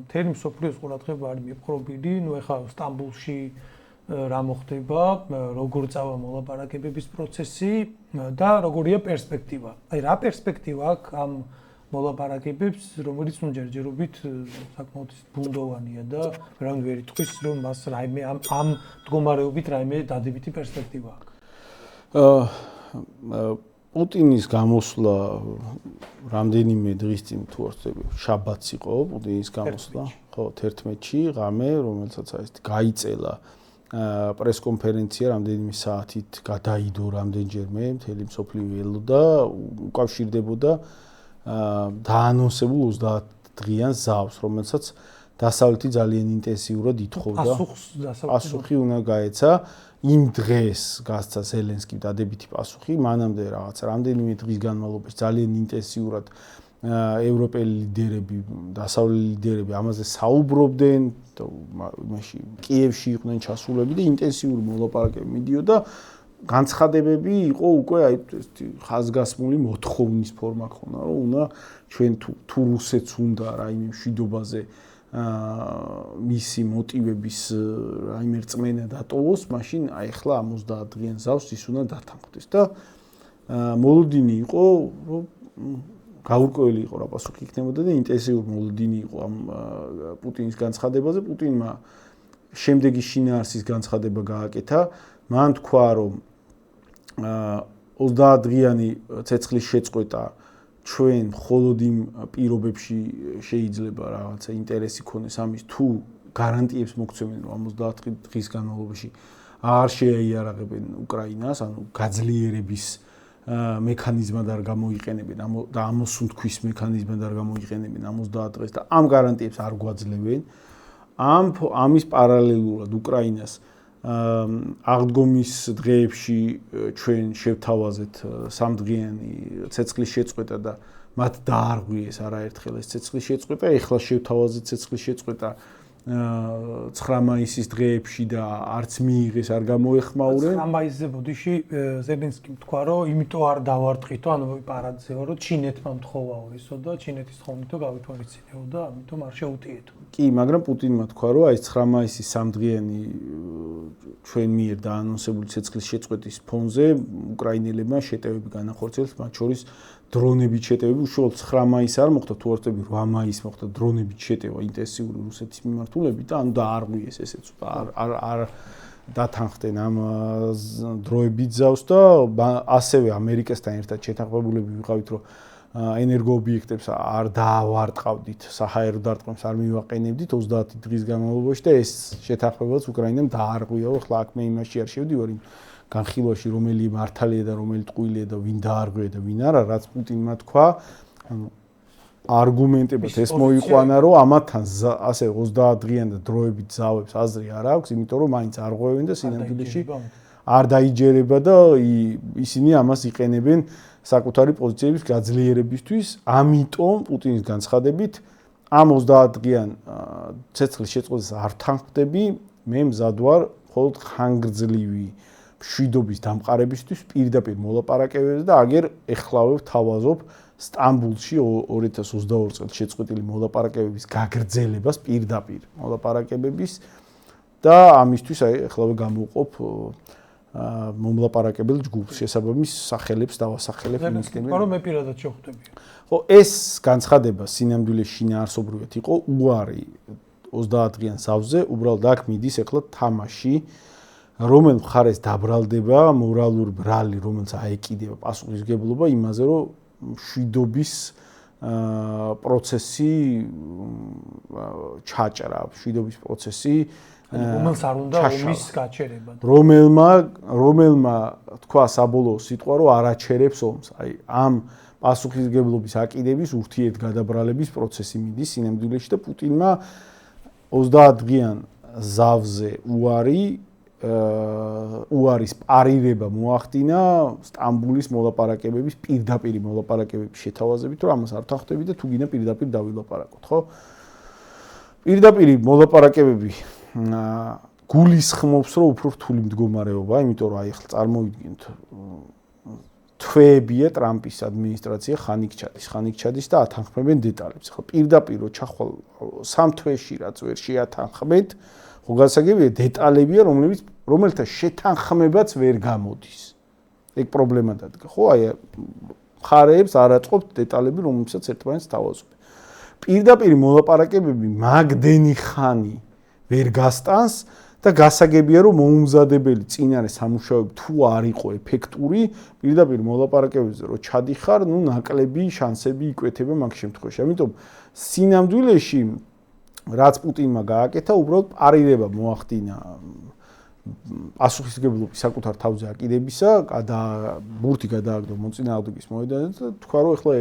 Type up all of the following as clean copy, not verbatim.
მთელი მსოფლიოს ყურადღება არის მიპყრობილი, ეხლა სტამბულში რა მოხდება, როგორ წავა მოლაპარაკებების პროცესი და როგორია პერსპექტივა. აი რა პერსპექტივა აქვს ამ მოლაპარაკებებს, რომელიც ჯერჯერობით საკმაოდ ბუნდოვანია და ვერავინ ვერ იტყვის, რომ მას რაიმე ამ მდგომარეობით რაიმე დადებითი პერსპექტივა აქვს. პუტინის გამოსვლა რამდენიმე დღის წინ თუ არ ვცდები, შაბათს იყო პუტინის გამოსვლა, ხო, 11-ში ღამე, რომელსაც გაიწელა პრესკონფერენცია რამდენიმე საათით გადაიდო რამდენჯერმე მთელი მსოფლიო ელოდა, უკავშირდებოდა დაანონსებულ 30 დღიან ზავს, რომელსაც დასავლეთი ძალიან ინტენსიურად ითხოვდა. პასუხი უნდა გაეცა. იმ დღეს გასცა ზელენსკიმ დადებითი პასუხი, მანამდე რაღაცა რამდენიმე დღის განმავლობაში ძალიან ინტენსიურად ევროპელი ლიდერები, დასავლელი ლიდერები ამაზე საუბრობდნენ, მაშინ კიევში იყვნენ ჩასულები და ინტენსიური მოლაპარაკებები მიდიოდა. განცხადებები იყო უკვე აი ხაზგასმული მოთხოვნის ფორმა ქონა, რომ უნდა ჩვენ თუ რუსეთს უნდა რაიმე მშვიდობაზე მისი მოტივების რაიმე რწმენა დატოვოს, მაშინ აი ახლა 30 დღიან ზავს ის უნდა დათანხმდეს და მოლოდინი იყო, რომ გაურკვეველი იყო რა პასუხი იქნებოდა და ინტენსიური მოლოდინი იყო ამ პუტინის განცხადებაზე. პუტინმა შემდეგი შინაარსის განცხადება გააკეთა. მან თქვა, რომ 30 დღიანი ცეცხლის შეწყვეტა ჩვენ მხოლოდ იმ პირობებში შეიძლება რაღაცა ინტერესი ქონდეს ამის თუ გარანტიებს მოგცემენ რომ 30 დღის განმავლობაში არ შეიარაღებენ უკრაინას, ანუ გაძლიერების მექანიზმად არ გამოიყენებენ და ამოსუნთქვის მექანიზმად არ გამოიყენებენ 30 დღეს და ამ გარანტიებს არ გვაძლევენ. ამის პარალელურად უკრაინას აღდგომის დღეებში ჩვენ შევთავაზეთ 3 დღიანი ცეცხლის შეწყვეტა და მათ დაარღვიეს არაერთხელ ეს ცეცხლის შეწყვეტა. ეხლა შევთავაზეთ ცეცხლის შეწყვეტა 9 მაისის დღეებში და არც მიიღეს, არ გამოეხმაურენ. 9 მაისზე ბოდიში ზელენსკიმ თქვა, რომ იმიტომ არ დავარტყითო, ანუ პარადზე ვარო, ჩინეთმა მთხოვაო ესო და ჩინეთის თხოვნითო გავითვალისწინეო და ამიტომ არ შეუტიეთო. კი, მაგრამ პუტინმა თქვა, რომ აი 9 მაისის 3 დღიანი ჩვენ მიერ დაანონსებული ცეცხლის შეწყვეტის ფონზე უკრაინელებმა შეტევები განახორციელეს, მათ შორის დრონებით შეტევები, უშუალოდ 9 მაისს არ მოხდა, თუ არ ვთქვი 8 მაისს მოხდა დრონებით შეტევა ინტენსიური რუსეთის მიმართულებით და ანუ დაარღვიეს ესეც არ დათანხმდნენ ამ დროებით ზავს და ასევე ამერიკასთან ერთად შეთანხმებულები ვიყავით, რომ ენერგოობიექტებს არ დაავარტყავდით, საჰაერო დარტყმებს არ მივაყენებდით 30 დღის განმავლობაში და ეს შეთანხმებაც უკრაინამ დაარღვია. ახლა აქ მე იმაში არ შევდივარ იმ განხილვაში რომელი მართალია და რომელი ტყუილია და ვინ დაარღვია და ვინ არა, რაც პუტინმა თქვა, ანუ არგუმენტებად ეს მოიყვანა, რომ ამათთან ასე 30 დღიან და დროებით ზავებს აზრი არ აქვს, იმიტომ რომ მაინც არღვევენ და სინამდვილეში არ დაიჯერება და ისინი ამას იყენებენ საკუთარი პოზიციების გაძლიერებისთვის. ამიტომ პუტინის განცხადებით ამ 30 დღიან ცეცხლის შეწყვეტას არ თანხმდები, მე მზად ვარ მხოლოდ ხანგრძლივი მშვიდობის დამყარებისთვის პირდაპირ მოლაპარაკებებზე და აგერ ეხლავე ვთავაზობ სტამბულში 2022 წელს შეწყვეტილი მოლაპარაკებების გაგრძელებას პირდაპირ მოლაპარაკებების და ამისთვის აი ეხლავე გამოვყოფ მომლაპარაკებელ ჯგუფს შესაბამის სახელებს დავასახელებ ინსტიტუტს. მაგრამ მე პირადად შევხვდები. ხო, ეს განცხადება სინამდვილეში შინაარსობრივად იყო უარი 30 დღიან ზავზე, უბრალოდ აქ მიდის ეხლა თამაში, რომელ მხარეს დაბრალდება მორალური ბრალი, რომელიც აეკიდება პასუხისმგებლობა იმაზე, რომ მშვიდობის პროცესი ჩაჭრა, მშვიდობის პროცესი რომელს არ უნდა ომის გაჩერება. რომელმა თქვა საბოლოო სიტყვა, რომ არაჩერებს ომს. აი ამ პასუხისმგებლობის აკიდების ურთიერთგადაბრალების პროცესი მიდის სინამდვილეში და პუტინმა 30 დღიან ზავზე უარის პარირება მოახდინა სტამბულის მოლაპარაკებების პირდაპირი მოლაპარაკებების შეთავაზებით, რომ ამას არ თანხმდები და თუ გინდა პირდაპირ დავილაპარაკოთ, ხო? პირდაპირი მოლაპარაკებები გულისხმობს, რომ უფრო რთული მდგომარეობაა, იმიტომ რომ აი ახლა წარმოვიდგინოთ თვეებია ტრამპის ადმინისტრაცია ხანიკ ჩადის და ათანხმებენ დეტალებს. ხო პირდაპირ ჩახვალ 3 თვეში რაც ვერ შეათანხმეთ, ხო გასაგებია დეტალებია, რომელთა შეთანხმებაც ვერ გამოდის. ეგ პრობლემა დადგა. ხო აი მხარეებს არ აწყობთ დეტალები, რომლებსაც ერთმანეთს თავაზობენ. პირდაპირ მოლაპარაკებები მაგდენი ხანი ვერ გასტანს და გასაგებია რომ მოუმზადებელი წინარე სამუშაოები თუ არ იყო ეფექტური, პირდაპირ მოლაპარაკებებზე რო ჩადიხარ, ნუ ნაკლები შანსები იკვეთება მაგ შემთხვევაში. ამიტომ სინამდვილეში რაც პუტინმა გააკეთა, უბრალოდ პარირება მოახდინა პასუხისმგებლობის საკუთარ თავზე აკიდებისა, ბურთი გადააგდო მოწინააღმდეგის მოედანზე და თქვა რომ ეხლა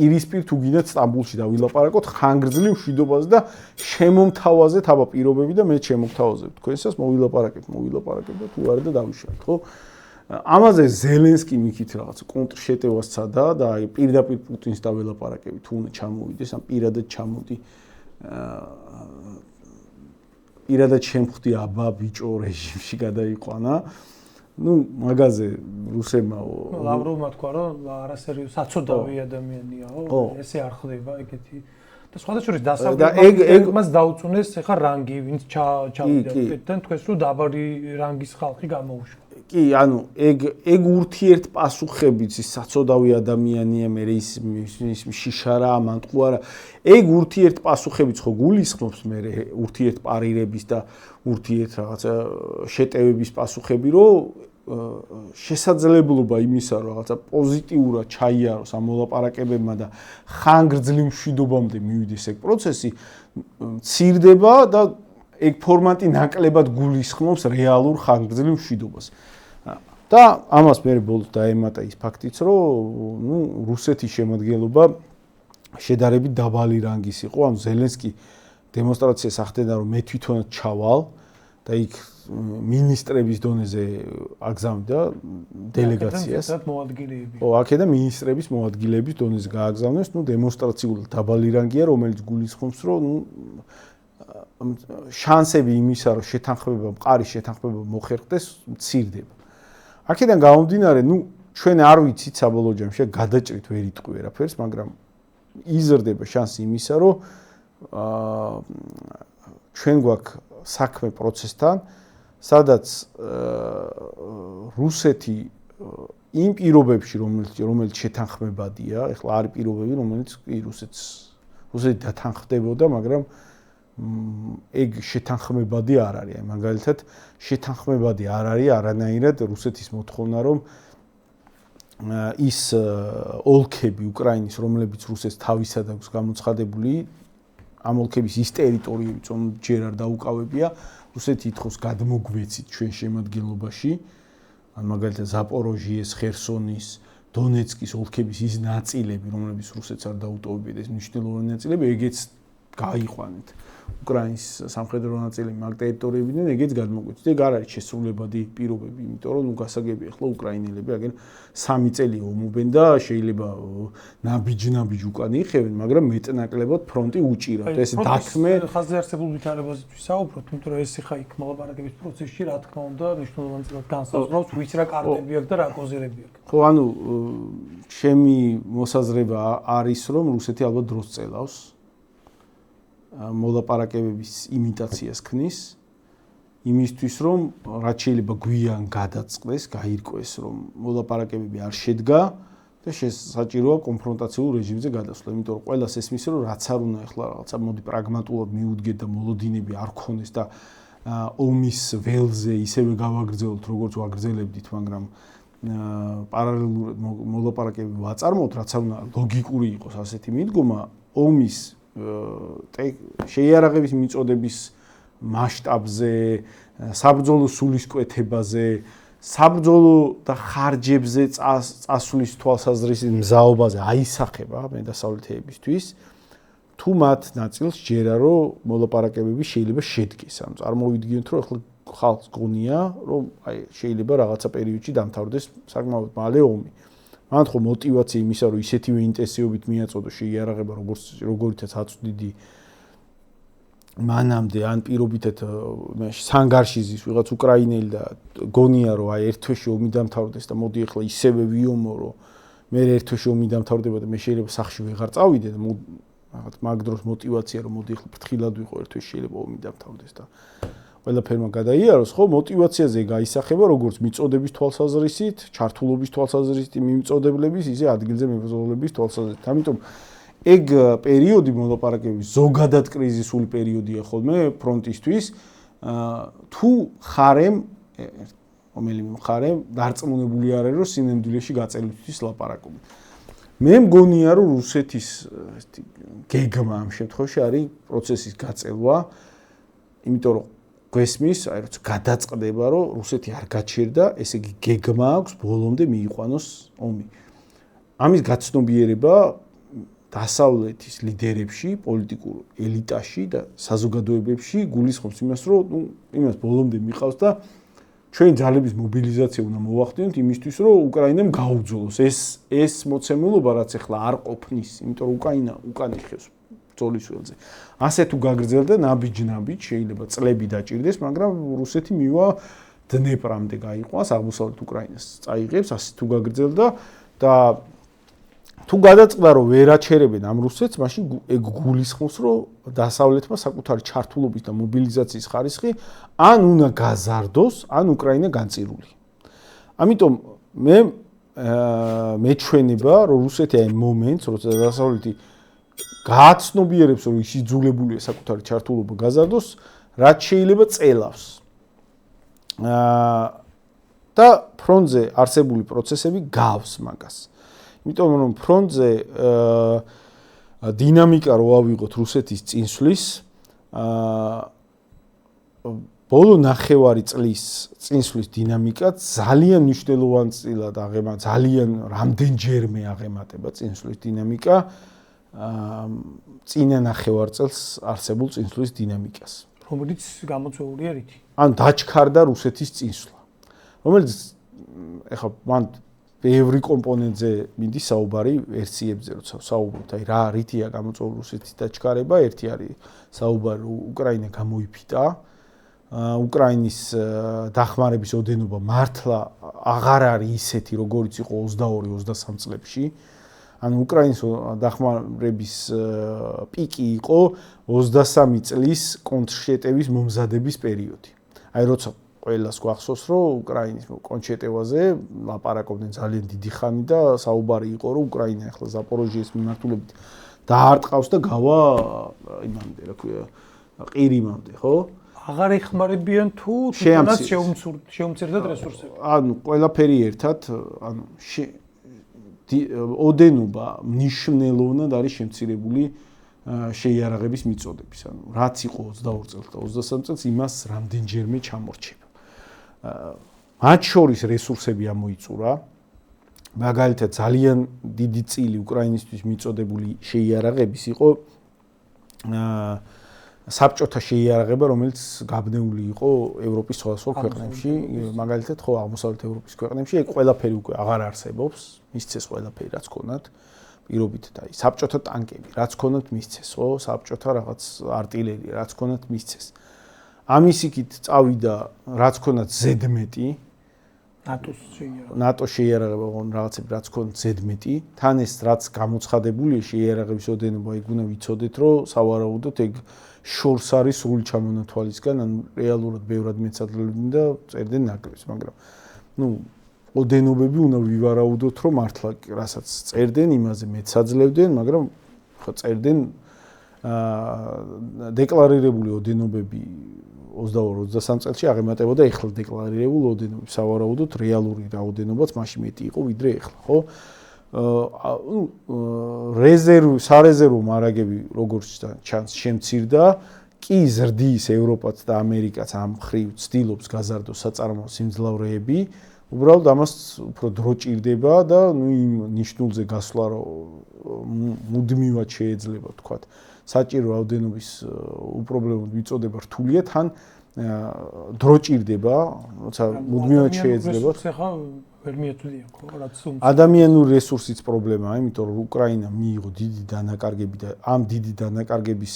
ირისპირ თუ გინდათ სტამბულში დავილაპარაკოთ ხანგრძლივ მშვიდობაზე და შემომთავაზეთ აბა პირობები და მე შემოგთავაზებ თქვენსაც მოვილაპარაკებთ და თუ არა და დავიშალეთ, ხო? ამაზე ზელენსკი მიქით რაღაც კონტრშეტევას ცადა და აი პირდაპირ პუტინს დავილაპარაკები თუ უნდა ჩამოვიდეს, ან პირადად ჩამოდი პირადად შემხვდი აბა ბიჭო რეჟიმში გადაიყვანა. ნუ მაგაზე რუსებმა ლავროვმა თქვა რომ არასერიოზ საცოდავი ადამიანიაო, ესე არ ხდება ეგეთი. და სხვადასხვა დასავლეთ მას დაუწუნეს ახლა რანგი, ვინც ჩავიდა უკეთთან, თქვენს რომ დაბალი რანგის ხალხი გამოუშვა. კი, ანუ ეგ ურთიერთ პასუხებიც ის საცოდავი ადამიანია, მე ის შიშარა, ამანტყუ არა. ეგ ურთიერთ პასუხებიც ხო გულისხმობს მე ურთიერთ პარირების და ურთიერთ რაღაცა შეტევების პასუხები, რომ შესაძლებლობა იმისა, რომ რაღაცა პოზიტიურად ჩაიაროს ამ მოლაპარაკებებმა და ხანგრძლივ მშვიდობამდე მივიდეს ეგ პროცესი, მცირდება და ეგ ფორმატი ნაკლებად გულისხმობს რეალურ ხანგრძლივ მშვიდობას. და ამას მე ბოლოს დაემატა ის ფაქტიც, რომ ნუ რუსეთის შემადგენლობა შედარებით დაბალი რანგის იყო, ანუ ზელენსკი დემონსტრაციას ახდენდა, რომ მე თვითონაც ჩავალ და იქ მინისტრების დონეზე აგზავნდა დელეგაციას. ხო, აქედან მინისტრების მოადგილეების დონეზე გააგზავნეს, ნუ დემონსტრაციულად დაბალი რანგია, რომელიც გულისხმობს, რომ ნუ შანსები იმისა, რომ შეთანხმება, მყარი შეთანხმება მოხერხდეს, მცირდება. აქედან გამომდინარე, ნუ ჩვენ არ ვიცით საბოლოო ჯამში გადაჭრით ვერ იტყვი ვერაფერს, მაგრამ იზრდება შანსი იმისა, რომ ჩვენ გვაქვს საქმე პროცესთან, სადაც რუსეთი იმ პირობებში, რომელიც შეთანხმებადია, ეხლა არის პირობები, რომელიც რუსეთი დათანხმდებოდა, მაგრამ ეგ შეთანხმებადი არ არის. მაგალითად, შეთანხმებადი არ არის არანაირად რუსეთის მოთხოვნა, რომ ის ოლქები უკრაინის, რომლებიც რუსეთს თავისად აქვს გამოცხადებული, ამ ოლქების ის ტერიტორიებიც, რომელიც ჯერ არ დაუკავებია, რუსეთი ითხოვს გადმოგვეცით ჩვენ შემადგენლობაში, ან მაგალითად ზაპოროჟიეს, ხერსონის, დონეცკის ოლქების ის ნაწილები, რომლებიც რუსეთს არ დაუტოვებია, ეს მნიშვნელოვანი ნაწილები, ეგეც გაიყვანეთ. უკრაინის სამხედრო ნაწილები მაგ ტერიტორიებიდან ეგეც გადმოგვეცით. ეგ არ არის შესრულებადი პირობები, იმიტომ რომ გასაგებია ახლა უკრაინელები აგენ 3 წელი ომობენ და შეიძლება ნაბიჯ უკან იხევენ, მაგრამ მეტნაკლებად ფრონტი უჭირავთ. ეს დათმე ხაზზე არსებულ ვითარებაზე ვისაუბროთ, იმიტომ რომ ეს ხა იქ მოლაპარაკების პროცესში რა თქმა უნდა მნიშვნელოვანი წილად განსაზღვრავს, ვის რა კარტები აქვს და რა კოზირები აქვს. ხო, ანუ ჩემი მოსაზრება არის, რომ რუსეთი ალბათ დროს წელავს მოლაპარაკებების იმიტაციას ქნის, იმისთვის რომ რაც შეიძლება გვიან გადაწყდეს, გაირკვეს, რომ მოლაპარაკებები არ შედგა და საჭიროა კონფრონტაციულ რეჟიმზე გადასვლა, იმიტომ რომ ყველას ესმის, რომ რაც არ უნდა ახლა რაღაცა მოდი პრაგმატულად მიუდგეთ და მოლოდინები არ გქონდეს და ომის ველზე ისევე გავაგრძელოთ, როგორც ვაგრძელებდით, მაგრამ პარალელურად მოლაპარაკებები ვაწარმოოთ, რაც არ უნდა ლოგიკური იყოს ასეთი მიდგომა, ომის შეიარაღების მიწოდების მასშტაბზე, საბრძოლო სულისკვეთებაზე, საბრძოლო და ხარჯებზე წასვლის თვალსაზრისით მზაობაზე აისახება მედასავლეთეებისთვის, თუ მათ ნაწილს ჯერა რომ მოლაპარაკებები შეიძლება შედგეს. ანუ წარმოვიდგინოთ, რომ ახლა ხალხს გონია, რომ აი შეიძლება რაღაცა პერიოდში დამთავრდეს საკმაოდ მალე ომი. მან ხო мотиваცია იმისა, რომ ისეთივე ინტენსივობით მიაწოდო შეიარაღება, როგორიცაც აწვდიდი მანამდე ან პირობითად სანგარში ზის ვიღაც უკრაინელი და გონია რომ აი ერთ თვეში ომი დამთავრდეს და მოდი ახლა ისევე ვიომორო მე ერთ თვეში ომი დამთავრდება და მე შეიძლება სახში ვეღარ წავიდე და რაღაც მაგ დროს мотиваცია რომ მოდი ახლა ფრთხილად ვიყო ერთ თვეში შეიძლება ომი დამთავრდეს და ყველაფერმა გადაიაროს ხო мотиваციაზე გაისახება როგორც მიწოდების თვალსაზრისით, ჩართულობის თვალსაზრისით, მიმწოდებლების ისე ადგილზე მებრძოლების თვალსაზრისით. ამიტომ ეგ პერიოდი მოლაპარაკების ზოგადად კრიზისული პერიოდია ხოლმე ფრონტისთვის თუ ხარემ რომელიმე მხარემ დარწმუნებული არ არის რომ სინამდვილეში გაწევლისთვის ლაპარაკობენ. მე მგონია რომ რუსეთის გეგმა ამ შემთხვევაში არის პროცესის გაწელვა, იმიტომ რომ გვესმის, აი როცა გადაწყდება რომ რუსეთი არ გაჩერდა, ესე იგი გეგმა აქვს ბოლომდე მიიყვანოს ომი. ამის გაცნობიერება დასავლეთის ლიდერებში, პოლიტიკურ ელიტაში და საზოგადოებებში გულისხმობს იმას, რომ იმას ბოლომდე მიყავს და ჩვენ ძალების მობილიზაცია უნდა მოვახდინოთ იმისთვის, რომ უკრაინამ გაუძოლოს ეს მოცემულობა, რაც ახლა არ ყოფნის, იმიტომ რომ უკრაინა უკან იხევს ბრძოლის ველზე. ასე თუ გაგრძელდა ნაბიჯ-ნაბიჯ შეიძლება წლები დაჭირდეს, მაგრამ რუსეთი მივა დნეპრამდე გაიყვანს, აღმოსავლეთ უკრაინას წაიღებს, ასე თუ გაგრძელდა და თუ გადაწყდა რომ ვერ აჩერებენ ამ რუსეთს, მაშინ ეგ გულისხმობს, რომ დასავლეთმა საკუთარი ჩართულობის და მობილიზაციის ხარისხი ან უნდა გაზარდოს, ან უკრაინა განწირული. ამიტომ მე მეჩვენება, რომ რუსეთი აი მომენტს, როცა დასავლეთი გააცნობიერებს, რომ ის იძულებულია საკუთარი ჩართულობა გაზარდოს, რაც შეიძლება წელავს. და ფრონტზე არსებული პროცესები გავს მაგას. იმიტომ რომ ფრონტზე დინამიკა რო ავიღოთ რუსეთის წინსვლის ბოლო ნახევარი წლის წინსვლის დინამიკა ძალიან მნიშვნელოვანწილად ძალიან რამდენჯერმე აღემატება წინსვლის დინამიკა წინა ნახევარ წელს არსებულ წინსვლის დინამიკას რომელიც გამოწვეულია რითი ან დაჩქარდა რუსეთის წინსვლა რომელიც ეხლა მან ბევრი კომპონენტზე მინდის საუბარი ვერსიებზე როცა საუბრობთ აი რა რითია გამოწვეული რუსეთის დაჩქარება ერთი არის საუბარი უკრაინა გამოიფიტა უკრაინის დახმარების ოდენობა მართლა აღარ არის ისეთი როგორიც იყო 22-23 წლებში ანუ უკრაინის დახმარების პიკი იყო 23 წლის კონტრშეტევის მომზადების პერიოდი აი როცა ყველას გვახსოვს რომ უკრაინის კონჩეტევაზე ლაპარაკობდნენ ძალიან დიდი ხანი და საუბარი იყო რომ უკრაინა ახლა ზაპოროჟიეს მიმართულებით დაარტყავს და გავა იმამდე რა ქვია ყირიმამდე ხო აღარ ეხმარებიან თუ თუნდაც შეუმცირდათ რესურსები ანუ ყველაფერი ერთად ანუ ოდენობა მნიშვნელოვნად არის შემცირებული შეიარაღების მიწოდების ანუ რაც იყო 22 წელს და 23 წელს იმას რამდენჯერმე ჩამორჩება მათ შორის რესურსები ამოიწურა მაგალითად ძალიან დიდი წილი უკრაინისთვის მიწოდებული შეიარაღების იყო საბჭოთა შეიარაღება რომელიც გაბნეული იყო ევროპის სხვადასხვა ქვეყნებში მაგალითად ხო აღმოსავლეთ ევროპის ქვეყნებში ეგ ყველაფერი უკვე აღარ არსებობს მისცეს ყველაფერი რაც ქონათ პირობითად აი საბჭოთა ტანკები რაც ქონათ მისცეს ხო საბჭოთა რაღაც артиლერია რაც ქონათ მისცეს ამის იქით წავიდა რაც ქონათ ზედმეტი ნატოს შეიარაღება რაღაცები რაც ქონათ ზედმეტი თან ეს რაც გამოცხადებული შეიარაღების ოდენობა იქ უნდა ვიცოდეთ რომ სავარაუდოდ ეგ შორს არის სრული ჩამონათვალისგან ანუ რეალურად ბევრად მეცადლებდნენ და წერდნენ ნაკრებს მაგრამ ნუ ოდენობები უნდა ვივარაუდოთ რომ მართლა რასაც წერდნენ იმაზე მეცაძლევდნენ მაგრამ ხო წერდნენ დეკლარირებული ოდენობები 22-23 წელში აღემატებოდა ეხლა დეკლარირებული ოდენობები სავარაუდოდ რეალური რაოდენობაც მაშინ მეტი იყო ვიდრე ეხლა ხო სარეზერვო მარაგები როგორც ჩანს შემცირდა კი ზრდის ევროპაც და ამერიკაც ამ ხრივ ცდილობს გაზარდოს საწარმოო სიმძლავრეები უბრალოდ ამას უფრო დრო ჭირდება და ნუ იმ ნიშნულზე გასვლა რომ მუდმივად შეიძლება ვთქვათ საჭირო რაოდენობის უპრობლემოდ მიწოდება რთულია თან დრო ჭირდება როცა მუდმივად შეიძლება ხა ვერ მიეწვდიან ხო რაც ადამიანური რესურსის პრობლემაა იმიტომ რომ უკრაინა მიიღო დიდი დანაკარგები და ამ დიდი დანაკარგების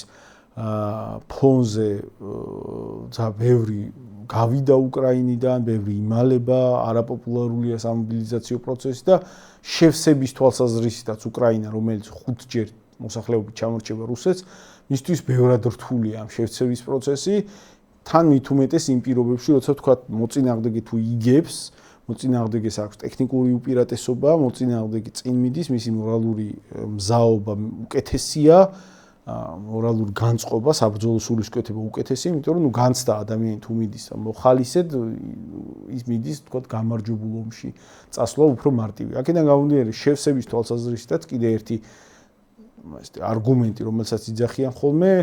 ფონზე ძა ბევრი გავიდა უკრაინიდან, ბევრი იმალება, არაპოპულარულია სამობილიზაციო პროცესი და შევსების თვალსაზრისითაც უკრაინა, რომელიც 5 ჯერ მოსახლეობით ჩამორჩება რუსეთს, მისთვის ბევრად რთულია ამ შევსების პროცესი. თან მით უმეტეს იმ პირობებში, როცა თქვა მოწინააღმდეგე თუ იგებს, მოწინააღმდეგეს აქვს ტექნიკური უპირატესობა, მოწინააღმდეგე წინ მიდის, მისი მორალური მზაობა უკეთესია, მორალური განწყობა, საბრძოლო სულისკვეთება უკეთესია, იმიტომ რომ განცდა ადამიანი თუ მიდის მოხალისედ, ის მიდის, თქვა გამარჯვებულ ომში წასვლა უფრო მარტივი. აქედან გამომდინარე, შევსების თვალსაზრისითაც კიდე ერთი არგუმენტი, რომელსაც იძახიან ხოლმე,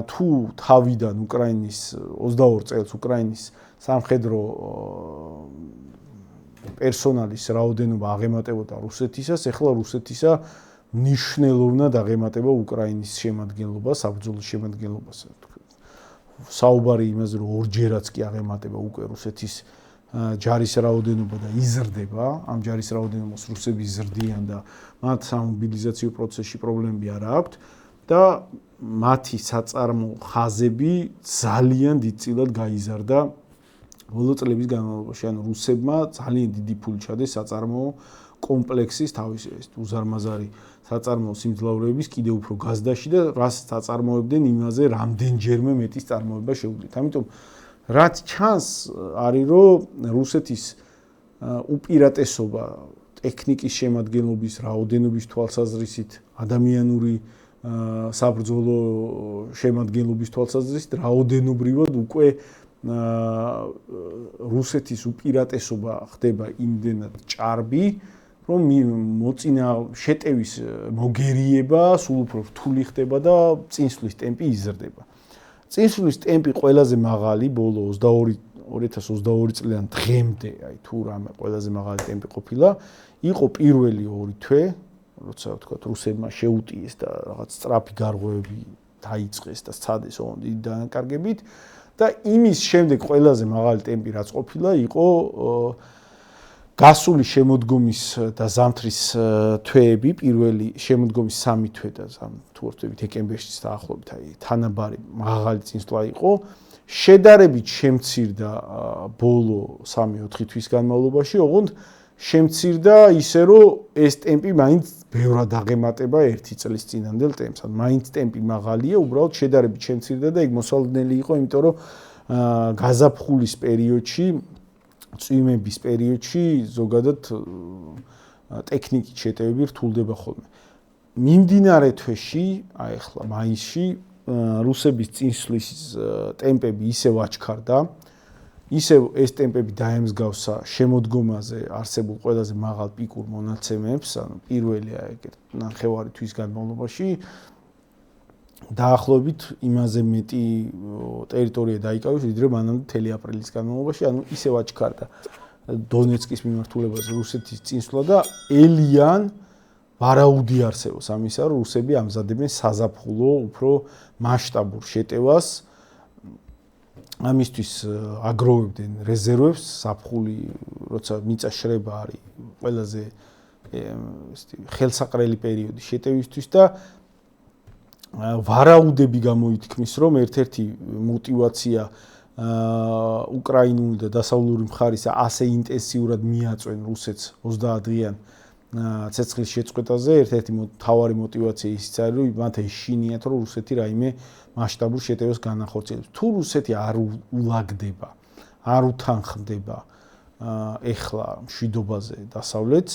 თუ თავიდან უკრაინის 22 წელს უკრაინის სამხედრო პერსონალის რაოდენობა აღემატებოდა რუსეთისას, ეხლა რუსეთისა მნიშვნელოვნად აღემატება უკრაინის შემადგენლობას, საბრძოლო შემადგენლობას. საუბარი იმაზე, რომ ორჯერაც კი აღემატება უკვე რუსეთის ჯარის რაოდენობა და იზრდება, ამ ჯარის რაოდენობას რუსები იზრდიან და მათ სამობილიზაციო პროცესში პრობლემები არ აქვთ და მათი საწარმო ხაზები ძალიან დიდწილად გაიზარდა ბოლო წლების განმავლობაში. ანუ რუსებმა ძალიან დიდი ფული ჩადეს საწარმო კომპლექსის თავისი ეს უზარმაზარი საწარმო სიმძლავრეების კიდევ უფრო გაზდაში და რას საწარმოებდნენ იმაზე რამდენჯერმე მეტის წარმოება შეუძლიათ. ამიტომ რაც ჩანს არის რომ რუსეთის უპირატესობა ტექნიკის შემადგენლობის რაოდენობის თვალსაზრისით, ადამიანური საბრძოლო შემადგენლობის თვალსაზრისით რაოდენობრივად უკვე რუსეთის უპირატესობა ხდება იმდენად ჭარბი, რომ შეტევის მოგერიება სულ უფრო რთული ხდება და წინსვლის ტემპი იზრდება. წინსვლის ტემპი ყველაზე მაღალი ბოლო 2022 წლიდან დღემდე, აი თუ რამე ყველაზე მაღალი ტემპი ყოფილა, იყო პირველი 2 თვე, როცა ვთქვათ რუსებმა შეუტიეს და რაღაც სწრაფი გარღვევები დაიწყეს და სცადეს ოღონდ დიდი დანაკარგებით და იმის შემდეგ ყველაზე მაღალი ტემპი რაც ყოფილა იყო გასული შემოდგომის და ზამთრის თვეები, პირველი შემოდგომის 3 თვე და თუ ვთქვით დეკემბერში დაახლოებით, აი თანაბარი მაღალი წინსვლა იყო. შედარებით შემცირდა ბოლო 3-4 თვის განმავლობაში, ოღონდ შემცირდა ისე რომ ეს ტემპი მაინც ბევრად აღემატება 1 წლის წინანდელ ტემპს. ან მაინც ტემპი მაღალია, უბრალოდ შედარებით შემცირდა და იქ მოსალოდნელი იყო, იმიტომ რომ გაზაფხულის პერიოდში, წვიმების პერიოდში ზოგადად ტექნიკის შეტევები რთულდება ხოლმე. მიმდინარე თვეში, აი ახლა მაისში, რუსების წინსვლის ტემპები ისევ აჩქარდა, ისევ ეს ტემპები დაემსგავსა შემოდგომაზე არსებულ ყველაზე მაღალ პიკურ მონაცემებს, ანუ პირველი ეგეთ ნახევარი თვის განმავლობაში დაახლოებით იმაზე მეტი ტერიტორია დაიკავეს, ვიდრე მანამდე მთელი აპრილის განმავლობაში, ანუ ისევ აჩქარდა დონეცკის მიმართულებაზე რუსეთის წინსვლა და ელიან ვარაუდი არსებობს ამისა, რომ რუსები ამზადებენ საზაფხულო უფრო მასშტაბურ შეტევას. ამისთვის აგროვებდნენ რეზერვებს, საფხული, როცა მიწა შრება არის ყველაზე ხელსაყრელი პერიოდი შეტევისთვის და ვარაუდები გამოითქმის, რომ ერთ-ერთი мотиваცია უკრაინული და დასავლური მხარისა ასე ინტენსიურად მიაწვენ რუსეთს 30 დღიან ცეცხლის შეწყვეტაზე, ერთ-ერთი მთავარი мотиваცია ისიც არის, რომ მათ ეშინიათ, რომ რუსეთი რაიმე მასშტაბურ შეტევას განახორციელებს. თუ რუსეთი არ ულაგდება, არ უთანხმდება ეხლა მშვიდობაზე დასავლეთს,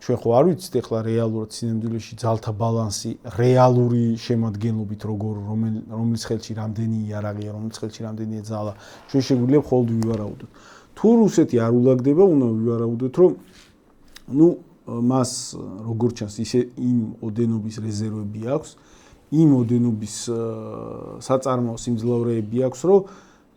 ჩვენ ხო არ ვიცით ეხლა რეალურად სინამდვილეში ძალთა ბალანსი რეალური შემადგენლობით რომლის ხელში რამდენი იარაღია, რომლის ხელში რამდენია ძალა, ჩვენ შეგვიძლია მხოლოდ ვივარაუდოთ. თუ რუსეთი არ ულაგდება, უნდა ვივარაუდოთ, რომ მას როგორც ჩანს, ისე იმ ოდენობის რეზერვები აქვს, იმ ოდენობის საწარმოო სიმძლავრეები აქვს, რომ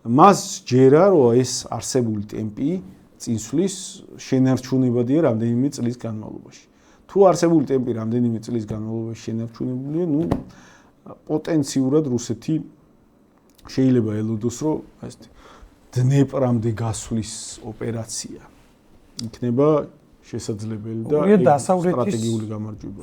მას ჯერა, რომ ეს არსებული ტემპი წინსვლის შენარჩუნებადია რამდენიმე წლის განმავლობაში. თუ არსებული ტემპი რამდენიმე წლის განმავლობაში შენარჩუნებულია, პოტენციურად რუსეთი შეიძლება ელოდოს, რომ დნეპრამდე გასვლის ოპერაცია იქნება შესაძლებელი და სტრატეგიული გამარჯვება.